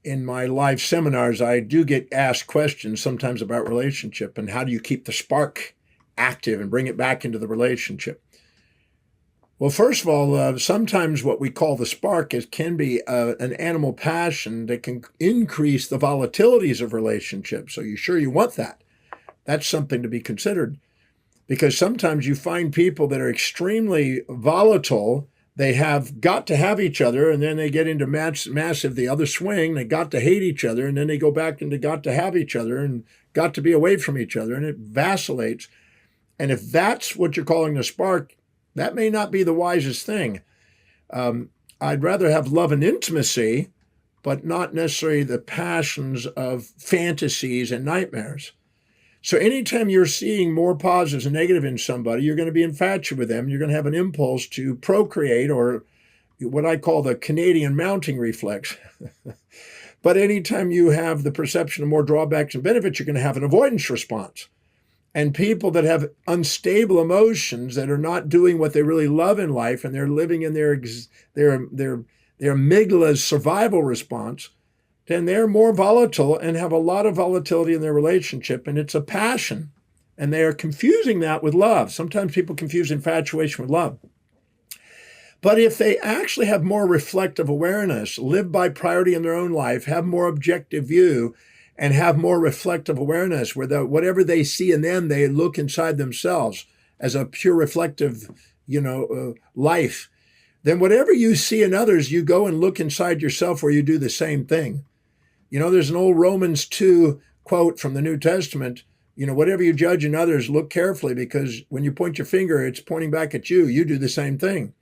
in my live seminars, I do get asked questions sometimes about relationship and how do you keep the spark active and bring it back into the relationship. Well, first of all, sometimes what we call the spark can be an animal passion that can increase the volatilities of relationships. So you want that? That's something to be considered, because sometimes you find people that are extremely volatile. They have got to have each other, and then they get into massive the other swing. They got to hate each other, and then they go back into got to have each other and got to be away from each other, and it vacillates. And if that's what you're calling the spark, that may not be the wisest thing. I'd rather have love and intimacy, but not necessarily the passions of fantasies and nightmares. So anytime you're seeing more positives and negative in somebody, you're going to be infatuated with them. You're going to have an impulse to procreate, or what I call the Canadian mounting reflex. But anytime you have the perception of more drawbacks and benefits, you're going to have an avoidance response. And people that have unstable emotions, that are not doing what they really love in life, and they're living in their amygdala's survival response, then they're more volatile and have a lot of volatility in their relationship, and it's a passion. And they are confusing that with love. Sometimes people confuse infatuation with love. But if they actually have more reflective awareness, live by priority in their own life, have more objective view, and have more reflective awareness, where whatever they see in them, they look inside themselves as a pure reflective, life, then whatever you see in others, you go and look inside yourself where you do the same thing. There's an old Romans 2 quote from the New Testament, whatever you judge in others, look carefully, because when you point your finger, it's pointing back at you. You do the same thing.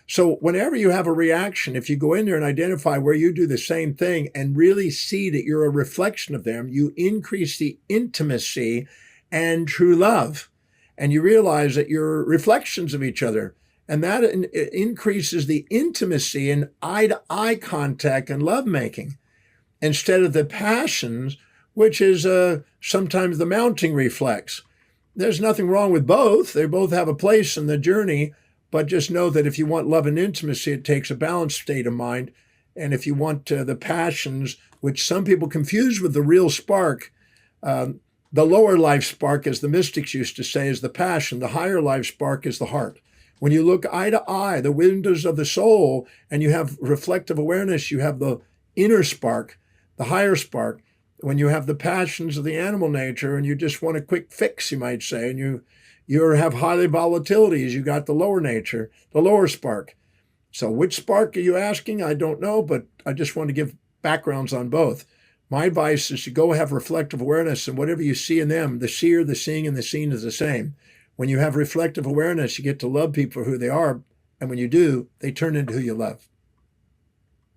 So whenever you have a reaction, if you go in there and identify where you do the same thing and really see that you're a reflection of them, you increase the intimacy and true love. And you realize that you're reflections of each other. And that increases the intimacy and eye-to-eye contact and lovemaking, instead of the passions, which is sometimes the mounting reflex. There's nothing wrong with both. They both have a place in the journey, but just know that if you want love and intimacy, it takes a balanced state of mind. And if you want the passions, which some people confuse with the real spark, the lower life spark, as the mystics used to say, is the passion. The higher life spark is the heart. When you look eye to eye, the windows of the soul, and you have reflective awareness, you have the inner spark, the higher spark. When you have the passions of the animal nature and you just want a quick fix, you might say, and you have highly volatilities, you got the lower nature, the lower spark. So which spark are you asking? I don't know, but I just want to give backgrounds on both. My advice is to go have reflective awareness, and whatever you see in them, the seer, the seeing, and the seen is the same. When you have reflective awareness, you get to love people for who they are, and when you do, they turn into who you love.